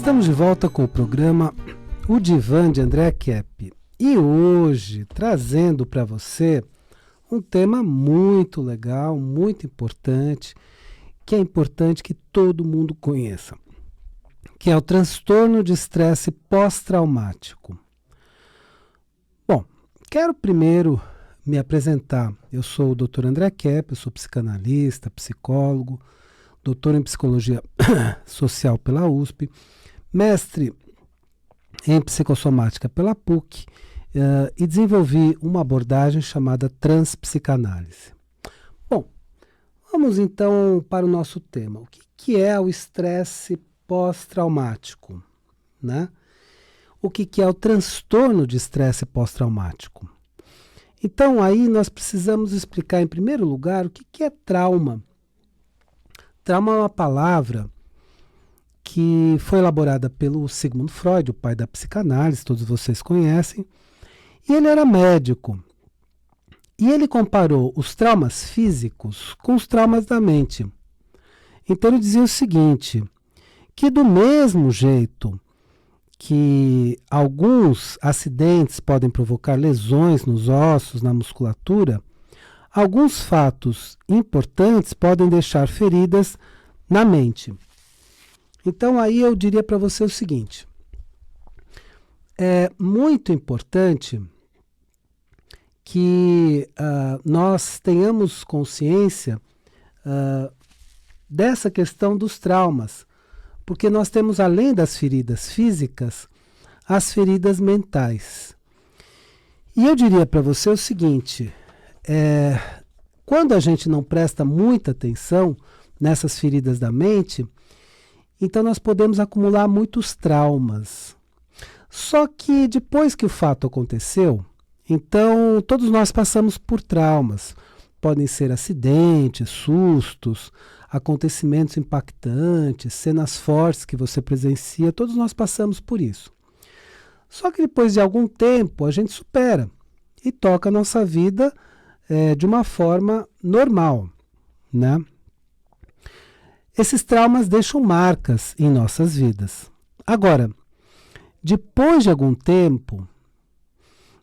Estamos de volta com o programa O Divã de Andréa Kepp e hoje trazendo para você um tema muito legal, muito importante, que é importante que todo mundo conheça, que é o transtorno de estresse pós-traumático. Bom, quero primeiro me apresentar. Eu sou o Dr. André Kepp, eu sou psicanalista, psicólogo, doutor em psicologia social pela USP, mestre em psicossomática pela PUC e desenvolvi uma abordagem chamada transpsicanálise. Bom, vamos então para o nosso tema. O que é o estresse pós-traumático, né? O que é o transtorno de estresse pós-traumático? Então aí nós precisamos explicar em primeiro lugar o que é trauma. Trauma é uma palavra que foi elaborada pelo Sigmund Freud, o pai da psicanálise, todos vocês conhecem, e ele era médico. E ele comparou os traumas físicos com os traumas da mente. Então ele dizia o seguinte, que do mesmo jeito que alguns acidentes podem provocar lesões nos ossos, na musculatura, alguns fatos importantes podem deixar feridas na mente. Então aí eu diria para você o seguinte, é muito importante que nós tenhamos consciência dessa questão dos traumas, porque nós temos, além das feridas físicas, as feridas mentais. E eu diria para você o seguinte, quando a gente não presta muita atenção nessas feridas da mente, então nós podemos acumular muitos traumas. Só que depois que o fato aconteceu, então todos nós passamos por traumas. Podem ser acidentes, sustos, acontecimentos impactantes, cenas fortes que você presencia, todos nós passamos por isso. Só que depois de algum tempo a gente supera e toca a nossa vida de uma forma normal, né? Esses traumas deixam marcas em nossas vidas. Agora, depois de algum tempo,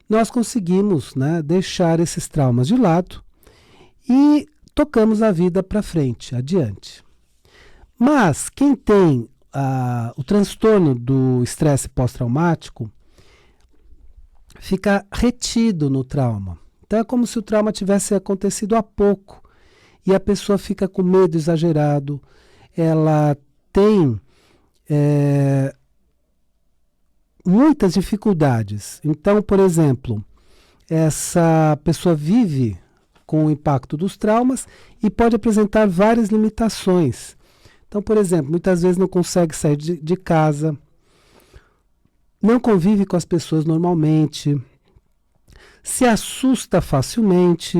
nós conseguimos, né, deixar esses traumas de lado e tocamos a vida para frente, adiante. Mas quem tem o transtorno do estresse pós-traumático fica retido no trauma. Então é como se o trauma tivesse acontecido há pouco e a pessoa fica com medo exagerado, ela tem muitas dificuldades. Então, por exemplo, essa pessoa vive com o impacto dos traumas e pode apresentar várias limitações. Então, por exemplo, muitas vezes não consegue sair de casa, não convive com as pessoas normalmente, se assusta facilmente,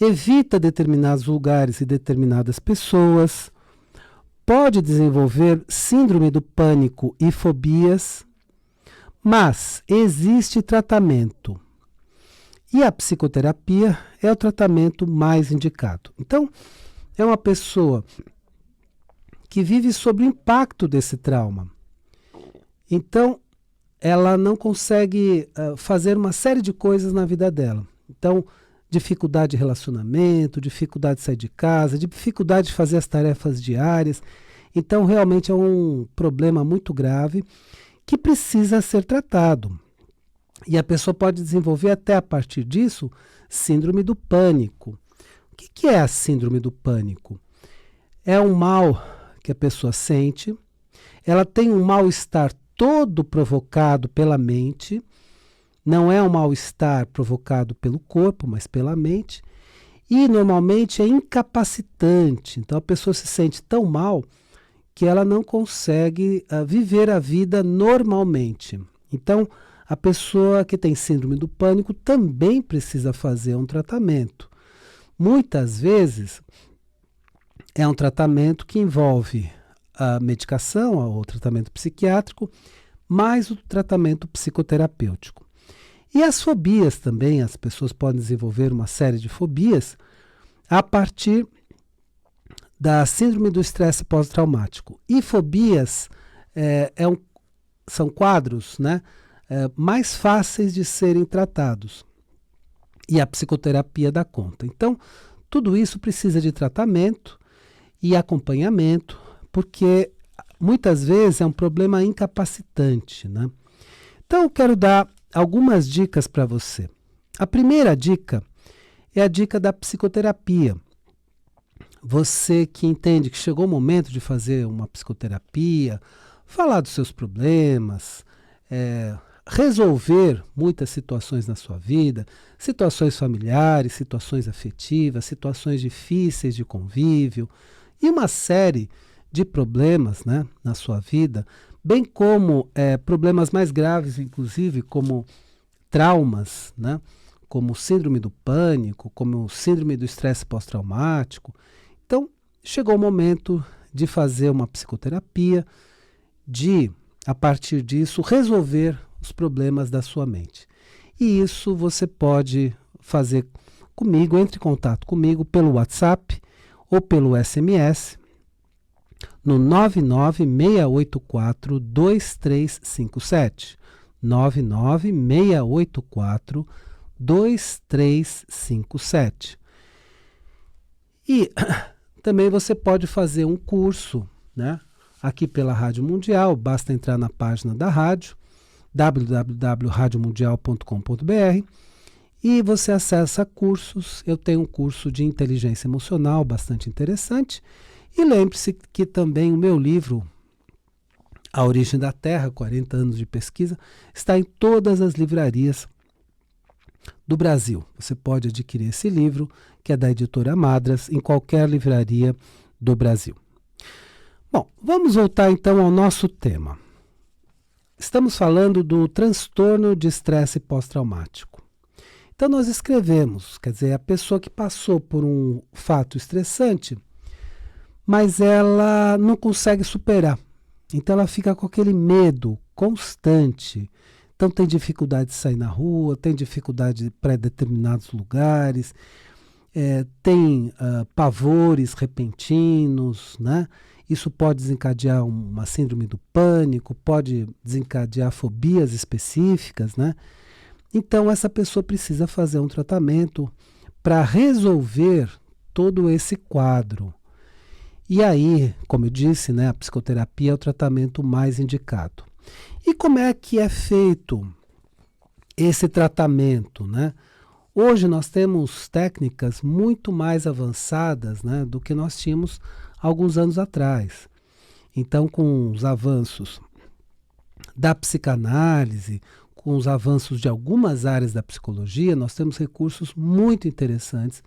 evita determinados lugares e determinadas pessoas, pode desenvolver síndrome do pânico e fobias, mas existe tratamento. E a psicoterapia é o tratamento mais indicado. Então, é uma pessoa que vive sob o impacto desse trauma. Então, ela não consegue fazer uma série de coisas na vida dela. Então, dificuldade de relacionamento, dificuldade de sair de casa, dificuldade de fazer as tarefas diárias. Então, realmente é um problema muito grave que precisa ser tratado. E a pessoa pode desenvolver até a partir disso síndrome do pânico. O que é a síndrome do pânico? É um mal que a pessoa sente, ela tem um mal-estar todo provocado pela mente, não é um mal-estar provocado pelo corpo, mas pela mente, e normalmente é incapacitante. Então a pessoa se sente tão mal que ela não consegue viver a vida normalmente. Então, a pessoa que tem síndrome do pânico também precisa fazer um tratamento. Muitas vezes é um tratamento que envolve a medicação, o tratamento psiquiátrico, mais o tratamento psicoterapêutico. E as fobias também, as pessoas podem desenvolver uma série de fobias a partir da síndrome do estresse pós-traumático. E fobias são quadros, né, mais fáceis de serem tratados. E a psicoterapia dá conta. Então, tudo isso precisa de tratamento e acompanhamento, porque muitas vezes é um problema incapacitante, né? Então, eu quero dar algumas dicas para você. A primeira dica é a dica da psicoterapia. Você que entende que chegou o momento de fazer uma psicoterapia, falar dos seus problemas, resolver muitas situações na sua vida, situações familiares, situações afetivas, situações difíceis de convívio e uma série de problemas, né, na sua vida, bem como problemas mais graves, inclusive, como traumas, né, como síndrome do pânico, como síndrome do estresse pós-traumático. Então, chegou o momento de fazer uma psicoterapia, de, a partir disso, resolver os problemas da sua mente. E isso você pode fazer comigo, entre em contato comigo pelo WhatsApp ou pelo SMS no 996842357. 996842357. E também você pode fazer um curso, né, aqui pela Rádio Mundial, basta entrar na página da rádio, www.radiomundial.com.br, e você acessa cursos. Eu tenho um curso de inteligência emocional bastante interessante. E lembre-se que também o meu livro, A Origem da Terra, 40 anos de pesquisa, está em todas as livrarias do Brasil. Você pode adquirir esse livro, que é da editora Madras, em qualquer livraria do Brasil. Bom, vamos voltar então ao nosso tema. Estamos falando do transtorno de estresse pós-traumático. Então nós escrevemos, quer dizer, a pessoa que passou por um fato estressante, mas ela não consegue superar. Então ela fica com aquele medo constante. Então tem dificuldade de sair na rua, tem dificuldade para determinados lugares, tem pavores repentinos, né? Isso pode desencadear uma síndrome do pânico, pode desencadear fobias específicas, né? Então essa pessoa precisa fazer um tratamento para resolver todo esse quadro. E aí, como eu disse, né, a psicoterapia é o tratamento mais indicado. E como é que é feito esse tratamento, né? Hoje nós temos técnicas muito mais avançadas, né, do que nós tínhamos alguns anos atrás. Então, com os avanços da psicanálise, com os avanços de algumas áreas da psicologia, nós temos recursos muito interessantes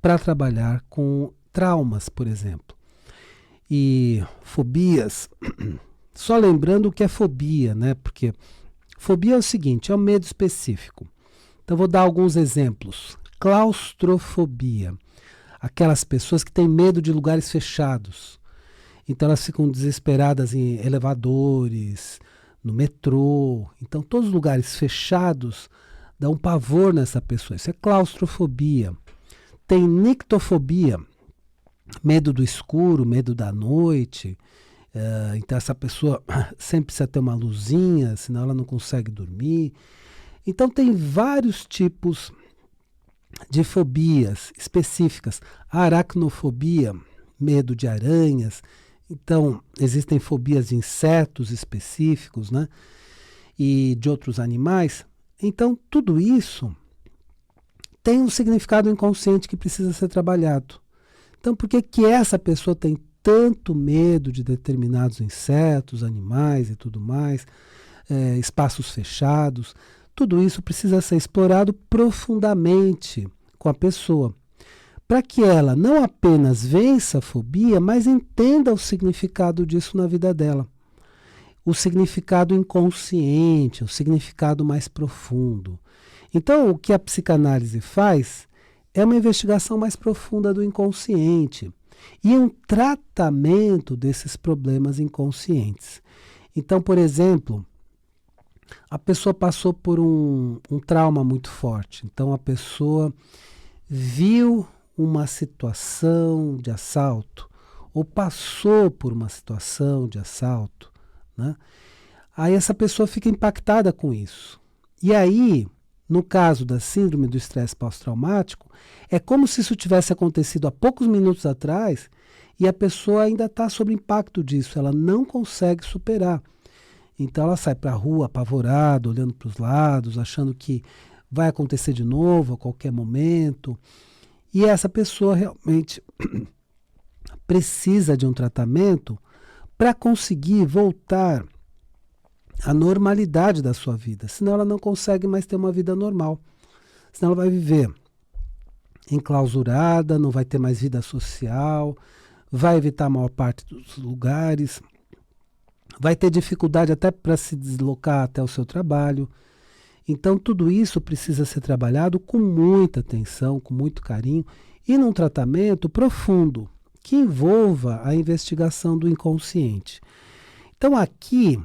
para trabalhar com traumas, por exemplo. E fobias, só lembrando o que é fobia, né? Porque fobia é o seguinte, é um medo específico. Então vou dar alguns exemplos. Claustrofobia, aquelas pessoas que têm medo de lugares fechados. Então elas ficam desesperadas em elevadores, no metrô. Então todos os lugares fechados dão um pavor nessa pessoa. Isso é claustrofobia. Tem nictofobia, medo do escuro, medo da noite. Então essa pessoa sempre precisa ter uma luzinha, senão ela não consegue dormir. Então tem vários tipos de fobias específicas. A aracnofobia, medo de aranhas. Então existem fobias de insetos específicos, né? E de outros animais. Então tudo isso tem um significado inconsciente que precisa ser trabalhado. Então, por que essa pessoa tem tanto medo de determinados insetos, animais e tudo mais, espaços fechados? Tudo isso precisa ser explorado profundamente com a pessoa, para que ela não apenas vença a fobia, mas entenda o significado disso na vida dela. O significado inconsciente, o significado mais profundo. Então, o que a psicanálise faz é uma investigação mais profunda do inconsciente e um tratamento desses problemas inconscientes. Então, por exemplo, a pessoa passou por um trauma muito forte. Então, a pessoa viu uma situação de assalto ou passou por uma situação de assalto, né? Aí essa pessoa fica impactada com isso. E aí, no caso da síndrome do estresse pós-traumático, é como se isso tivesse acontecido há poucos minutos atrás e a pessoa ainda está sob impacto disso, ela não consegue superar. Então ela sai para a rua apavorada, olhando para os lados, achando que vai acontecer de novo a qualquer momento. E essa pessoa realmente precisa de um tratamento para conseguir voltar à normalidade da sua vida. Senão ela não consegue mais ter uma vida normal. Senão ela vai viver enclausurada, não vai ter mais vida social, vai evitar a maior parte dos lugares, vai ter dificuldade até para se deslocar até o seu trabalho. Então tudo isso precisa ser trabalhado com muita atenção, com muito carinho e num tratamento profundo que envolva a investigação do inconsciente. Então aqui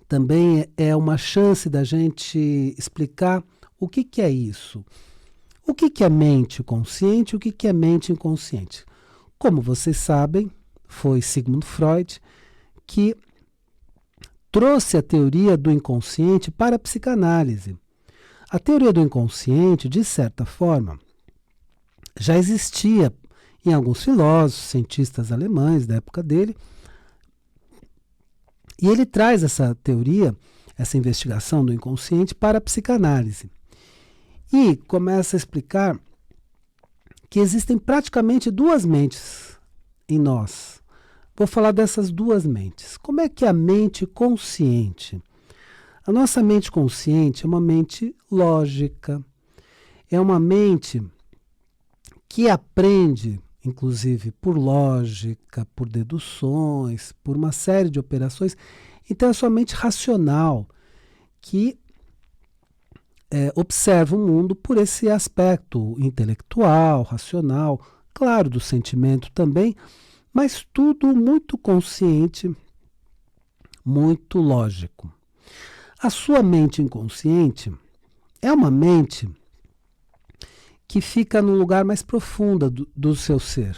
também é uma chance da gente explicar o que é isso. O que é mente consciente e o que é mente inconsciente? Como vocês sabem, foi Sigmund Freud que trouxe a teoria do inconsciente para a psicanálise. A teoria do inconsciente, de certa forma, já existia em alguns filósofos, cientistas alemães da época dele, e ele traz essa teoria, essa investigação do inconsciente para a psicanálise. E começa a explicar que existem praticamente duas mentes em nós. Vou falar dessas duas mentes. Como é que é a mente consciente? A nossa mente consciente é uma mente lógica, é uma mente que aprende, inclusive, por lógica, por deduções, por uma série de operações. Então é sua mente racional, que observa o mundo por esse aspecto intelectual, racional, claro, do sentimento também, mas tudo muito consciente, muito lógico. A sua mente inconsciente é uma mente que fica no lugar mais profundo do seu ser.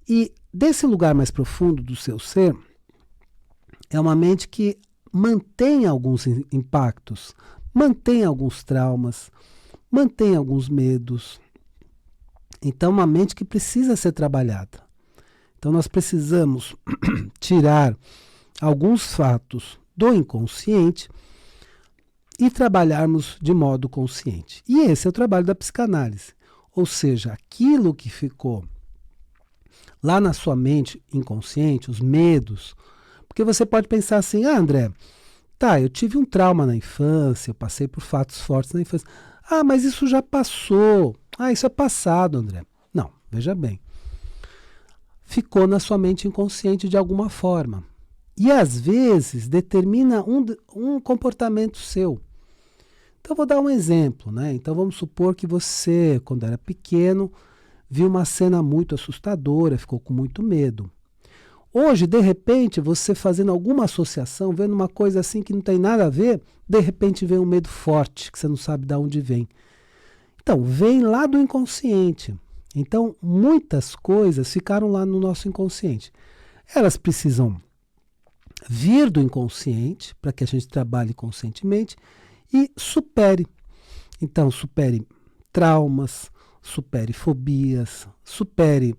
E desse lugar mais profundo do seu ser, é uma mente que mantém alguns impactos, mantém alguns traumas, mantém alguns medos. Então, uma mente que precisa ser trabalhada. Então, nós precisamos tirar alguns fatos do inconsciente e trabalharmos de modo consciente. E esse é o trabalho da psicanálise. Ou seja, aquilo que ficou lá na sua mente inconsciente, os medos, porque você pode pensar assim, André, tá, eu tive um trauma na infância, eu passei por fatos fortes na infância. Mas isso já passou. Isso é passado, André. Não, veja bem. Ficou na sua mente inconsciente de alguma forma. E às vezes determina um comportamento seu. Então vou dar um exemplo, né? Então vamos supor que você, quando era pequeno, viu uma cena muito assustadora, ficou com muito medo. Hoje, de repente, você fazendo alguma associação, vendo uma coisa assim que não tem nada a ver, de repente vem um medo forte, que você não sabe de onde vem. Então, vem lá do inconsciente. Então, muitas coisas ficaram lá no nosso inconsciente. Elas precisam vir do inconsciente, para que a gente trabalhe conscientemente, e supere. Então, supere traumas, supere fobias, supere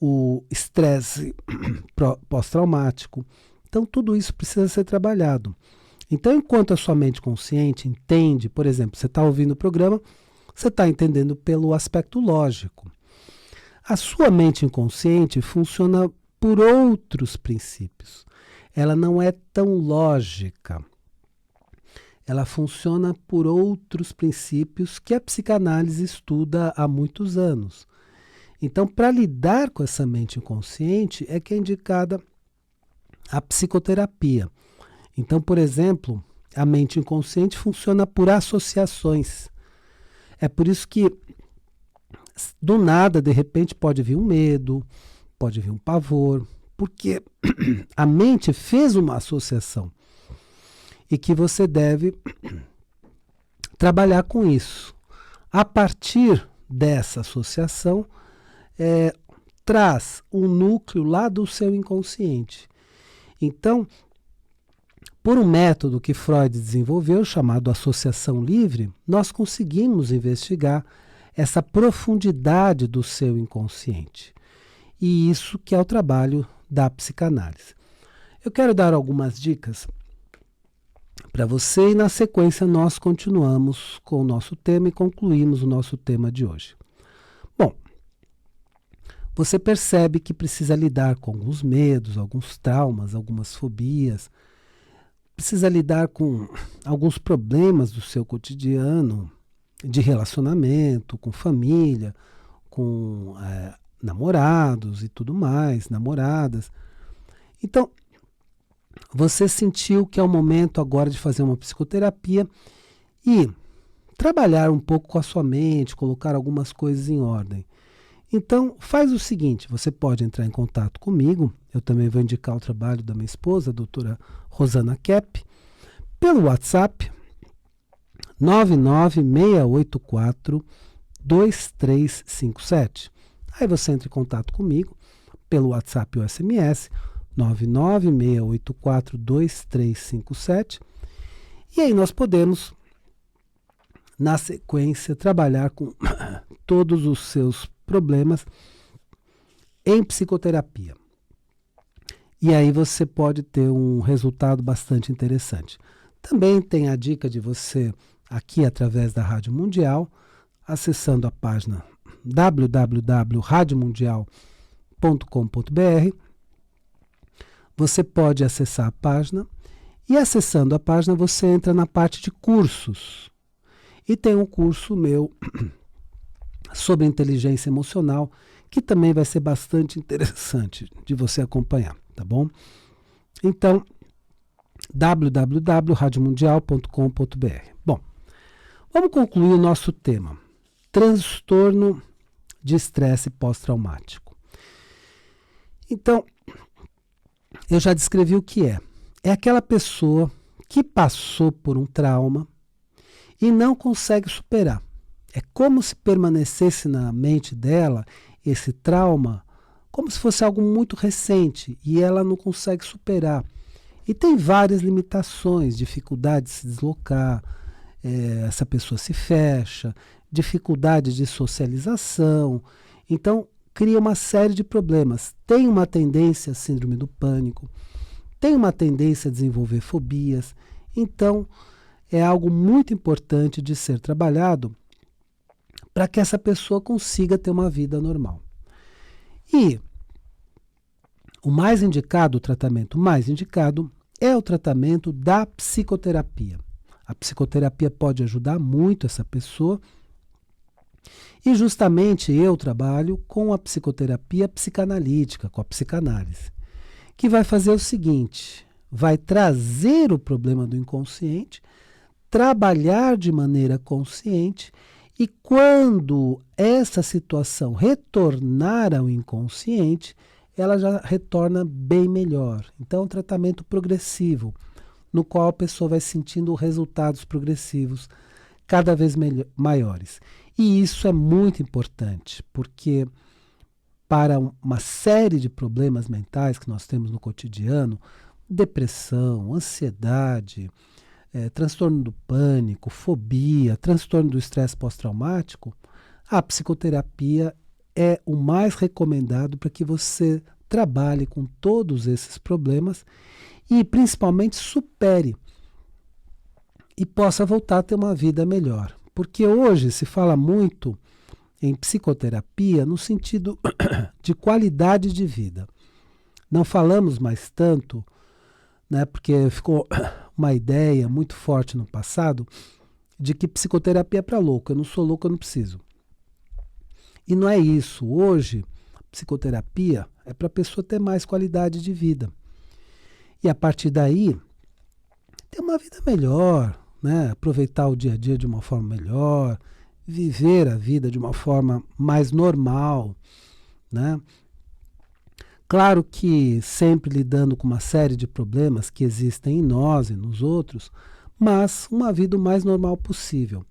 o estresse pós-traumático. Então, tudo isso precisa ser trabalhado. Então, enquanto a sua mente consciente entende, por exemplo, você está ouvindo o programa, você está entendendo pelo aspecto lógico. A sua mente inconsciente funciona por outros princípios. Ela não é tão lógica. Ela funciona por outros princípios que a psicanálise estuda há muitos anos. Então, para lidar com essa mente inconsciente é que é indicada a psicoterapia. Então, por exemplo, a mente inconsciente funciona por associações. É por isso que, do nada, de repente, pode vir um medo, pode vir um pavor, porque a mente fez uma associação e que você deve trabalhar com isso. A partir dessa associação, traz um núcleo lá do seu inconsciente. Então, por um método que Freud desenvolveu, chamado associação livre, nós conseguimos investigar essa profundidade do seu inconsciente. E isso que é o trabalho da psicanálise. Eu quero dar algumas dicas para você e na sequência nós continuamos com o nosso tema e concluímos o nosso tema de hoje. Bom, você percebe que precisa lidar com alguns medos, alguns traumas, algumas fobias, precisa lidar com alguns problemas do seu cotidiano, de relacionamento, com família, com namorados e tudo mais, namoradas. Então, você sentiu que é o momento agora de fazer uma psicoterapia e trabalhar um pouco com a sua mente, colocar algumas coisas em ordem. Então, faz o seguinte, você pode entrar em contato comigo, eu também vou indicar o trabalho da minha esposa, a doutora Rosana Kepp, pelo WhatsApp 99684-2357. Aí você entra em contato comigo pelo WhatsApp ou SMS 99684-2357 e aí nós podemos, na sequência, trabalhar com todos os seus problemas em psicoterapia. E aí você pode ter um resultado bastante interessante. Também tem a dica de você, aqui através da Rádio Mundial, acessando a página www.radiomundial.com.br. Você pode acessar a página e, acessando a página, você entra na parte de cursos. E tem um curso meu sobre inteligência emocional, que também vai ser bastante interessante de você acompanhar, tá bom? Então, www.radiomundial.com.br. Bom, vamos concluir o nosso tema. Transtorno de estresse pós-traumático. Então, eu já descrevi o que é. É aquela pessoa que passou por um trauma e não consegue superar. É como se permanecesse na mente dela esse trauma, como se fosse algo muito recente e ela não consegue superar. E tem várias limitações, dificuldade de se deslocar, essa pessoa se fecha, dificuldade de socialização. Então, cria uma série de problemas. Tem uma tendência à síndrome do pânico, tem uma tendência a desenvolver fobias. Então, é algo muito importante de ser trabalhado para que essa pessoa consiga ter uma vida normal. E o mais indicado, o tratamento mais indicado, é o tratamento da psicoterapia. A psicoterapia pode ajudar muito essa pessoa. E justamente eu trabalho com a psicoterapia psicanalítica, com a psicanálise, que vai fazer o seguinte, vai trazer o problema do inconsciente, trabalhar de maneira consciente e quando essa situação retornar ao inconsciente, ela já retorna bem melhor. Então é um tratamento progressivo, no qual a pessoa vai sentindo resultados progressivos cada vez maiores. E isso é muito importante, porque para uma série de problemas mentais que nós temos no cotidiano, depressão, ansiedade, transtorno do pânico, fobia, transtorno do estresse pós-traumático, a psicoterapia é o mais recomendado para que você trabalhe com todos esses problemas e principalmente supere e possa voltar a ter uma vida melhor. Porque hoje se fala muito em psicoterapia no sentido de qualidade de vida. Não falamos mais tanto, né, porque ficou uma ideia muito forte no passado de que psicoterapia é para louco. Eu não sou louco, eu não preciso. E não é isso. Hoje, psicoterapia é para a pessoa ter mais qualidade de vida. E a partir daí, ter uma vida melhor, né? Aproveitar o dia a dia de uma forma melhor, viver a vida de uma forma mais normal, né? Claro que sempre lidando com uma série de problemas que existem em nós e nos outros, mas uma vida o mais normal possível.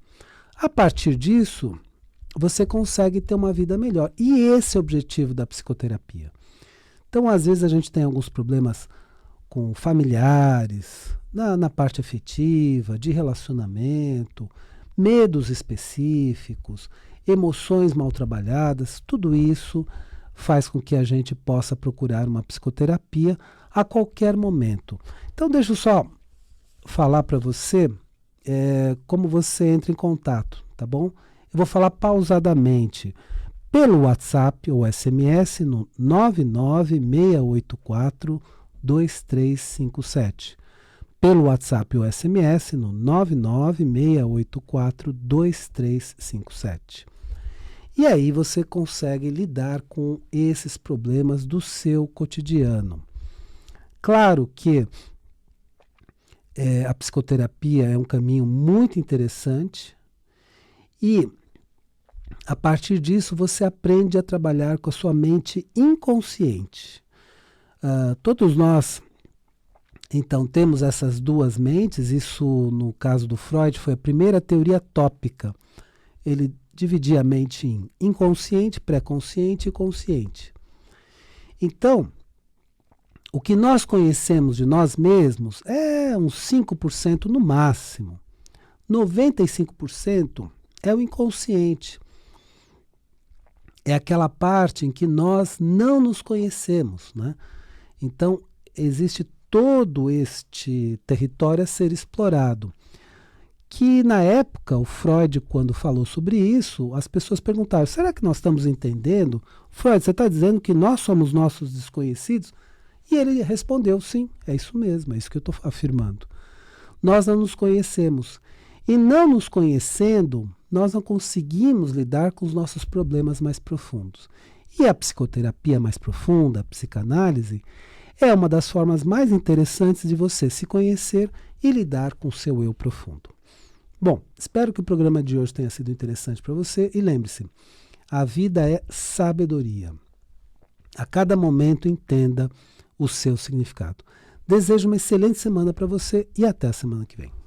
A partir disso, você consegue ter uma vida melhor. E esse é o objetivo da psicoterapia. Então, às vezes, a gente tem alguns problemas com familiares, na parte afetiva, de relacionamento, medos específicos, emoções mal trabalhadas, tudo isso faz com que a gente possa procurar uma psicoterapia a qualquer momento. Então, deixa eu só falar para você como você entra em contato, tá bom? Eu vou falar pausadamente pelo WhatsApp ou SMS no 99684 2357. Pelo WhatsApp ou SMS no 99684 2357. E aí você consegue lidar com esses problemas do seu cotidiano. Claro que a psicoterapia é um caminho muito interessante e a partir disso você aprende a trabalhar com a sua mente inconsciente. Todos nós, então, temos essas duas mentes. Isso, no caso do Freud, foi a primeira teoria tópica. Ele dividia a mente em inconsciente, pré-consciente e consciente. Então, o que nós conhecemos de nós mesmos é uns 5% no máximo. 95% é o inconsciente. É aquela parte em que nós não nos conhecemos, né? Então, existe todo este território a ser explorado. Que na época, o Freud, quando falou sobre isso, as pessoas perguntaram, será que nós estamos entendendo? Freud, você está dizendo que nós somos nossos desconhecidos? E ele respondeu, sim, é isso mesmo, é isso que eu estou afirmando. Nós não nos conhecemos. E não nos conhecendo, nós não conseguimos lidar com os nossos problemas mais profundos. E a psicoterapia mais profunda, a psicanálise, é uma das formas mais interessantes de você se conhecer e lidar com o seu eu profundo. Bom, espero que o programa de hoje tenha sido interessante para você e lembre-se, a vida é sabedoria. A cada momento entenda o seu significado. Desejo uma excelente semana para você e até a semana que vem.